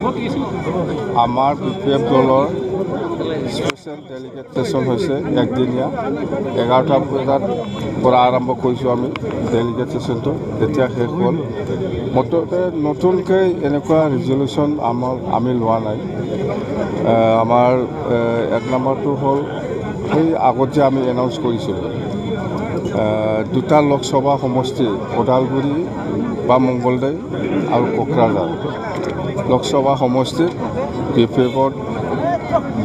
আমাৰ BPF দলৰ special delegate সেশ্যন হৈছে একদিনীয়া 11টা বজাৰ পৰা আৰম্ভ কৰিছোঁ আমি ডেলিগেট সেশ্যনটো এতিয়া শেষ হ'ল মুঠতে নতুনকৈ এনেকুৱা ৰিজলিউশ্যন আমি লোৱা নাই আমাৰ এক নম্বৰটো হ'ল সেই আগত যে আমি এনাউন্স কৰিছিলোঁ দুটা লোকসভা সমষ্টি ওদালগুৰি বা মংগলদৈ আৰু কোকৰাঝাৰ লোকসভা সমষ্টিত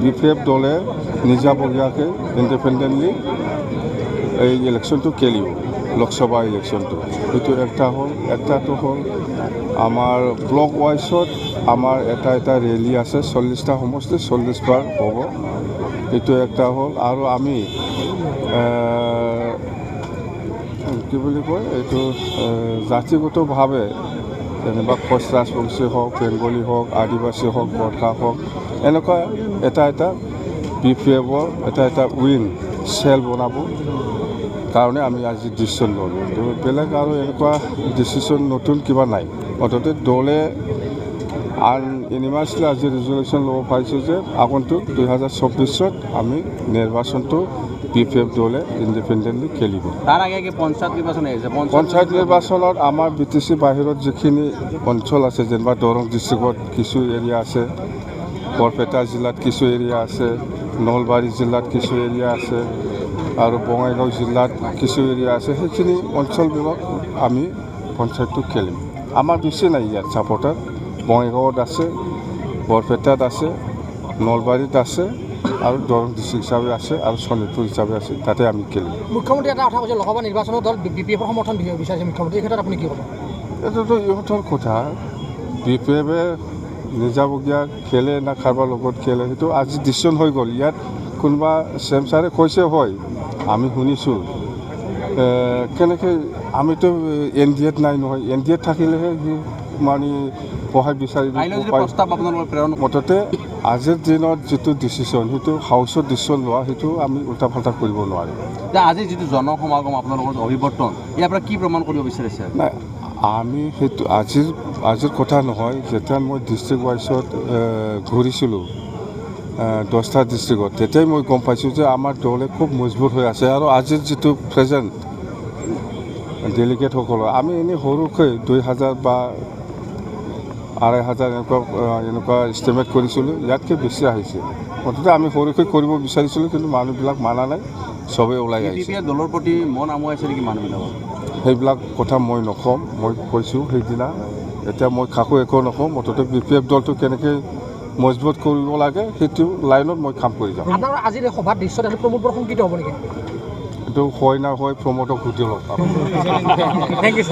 BPF দলে নিজাববীয়াকৈ ইণ্ডিপেণ্ডেণ্টলি এই ইলেকশ্যনটো খেলিব লোকসভা ইলেকশ্যনটো সেইটো একটাটো হ'ল আমাৰ ব্লক ৱাইজত আমাৰ এটা ৰেলী আছে 40টা সমষ্টি 40 বাৰ হ'ব এইটো একটা হ'ল আৰু আমি কি বুলি কয় এইটো জাতিগতভাৱে যেনিবা কোচ ৰাজবংশী হওক বেংগলী হওক আদিবাসী হওক বৰ্ষা হওক এনেকুৱা এটা BPFৰ এটা উইং চেল বনাব কাৰণে আমি আজি ডিচিশ্যন ল'লোঁ বেলেগ আৰু এনেকুৱা ডিচিশ্যন নতুন কিবা নাই অৰ্থাৎ দলে ইউনিভাৰ্চিটি আজি ৰিজলিউশ্যন ল'ব পাৰিছোঁ যে আগন্তুক 2024ত আমি নিৰ্বাচনটো BPF দলে ইণ্ডিপেণ্ডেণ্টলি খেলিব তাৰ আগে পঞ্চায়ত নিৰ্বাচন আহিছে পঞ্চায়ত নিৰ্বাচনত আমাৰ BTC বাহিৰত যিখিনি অঞ্চল আছে যেনিবা দৰং ডিষ্ট্ৰিক্টত কিছু এৰিয়া আছে বৰপেটা জিলাত কিছু এৰিয়া আছে নলবাৰী জিলাত কিছু এৰিয়া আছে আৰু বঙাইগাঁও জিলাত কিছু এৰিয়া আছে সেইখিনি অঞ্চলবিলাক আমি পঞ্চায়তটো খেলিম আমাৰ বেছি নাই ইয়াত ছাপৰ্টাৰ বঙাইগাঁৱত আছে বৰপেটাত আছে নলবাৰীত আছে আৰু দৰং ডিষ্ট্ৰিক্ট হিচাপে আছে আৰু শোণিতপুৰ হিচাপে আছে তাতে আমি খেলিম মুখ্যমন্ত্ৰী এটা কথা কৈছে লোকসভা নিৰ্বাচনত দল BPFৰ সমৰ্থন বিচাৰিছে মুখ্যমন্ত্ৰী এই ক্ষেত্ৰত আপুনি কি ক'ব এইটোতো ইহঁতৰ কথা BPFে নিজাববীয়া খেলে না কাৰোবাৰ লগত খেলে সেইটো আজি ডিচিশ্যন হৈ গ'ল ইয়াত কোনোবা চেম ছাৰে কৈছে হয় আমি শুনিছোঁ কেনেকৈ আমিতো NDAত নাই নহয় NDAত থাকিলেহে মানে সহায় বিচাৰিব মুঠতে আজিৰ দিনত যিটো ডিচিশ্যন সেইটো হাউচত ডিচিশ্যন লোৱা সেইটো আমি উল্টা ফাল্টা কৰিব নোৱাৰিম আজি যিটো জনসমাগম আপোনালোকৰ অভিৱৰ্তন ইয়াৰ পৰা কি প্ৰমাণ কৰিব বিচাৰিছে নাই আমি সেইটো আজিৰ কথা নহয় যেতিয়া মই ডিষ্ট্ৰিক্ট ৱাইজত ঘূৰিছিলোঁ 10টা ডিষ্ট্ৰিক্টত তেতিয়াই মই গম পাইছোঁ যে আমাৰ দলে খুব মজবুত হৈ আছে আৰু আজিৰ যিটো প্ৰেজেণ্ট ডেলিগেটসকলৰ আমি এনেই সৰুকৈ 2000 বা 2500 এনেকুৱা এষ্টিমেট কৰিছিলোঁ ইয়াতকৈ বেছি আহিছে মুঠতে আমি সৰুকৈ কৰিব বিচাৰিছিলোঁ কিন্তু মানুহবিলাক মানা নাই চবেই ওলাই আহিছে দলৰ প্ৰতি মন আমুৱাইছে নেকি মানুহবিলাকৰ সেইবিলাক কথা মই নকওঁ মই কৈছোঁ সেইদিনা এতিয়া মই কাকো একো নকওঁ মুঠতে BPF দলটো কেনেকৈ মজবুত কৰিব লাগে সেইটো লাইনত মই কাম কৰি যাম আজিৰ এই সভাত দৃশ্যত প্ৰমোদ বৰ শংকিত হ'ব নেকি এইটো হয় না হয় প্ৰমোদক সুধি লওক থেংক ইউ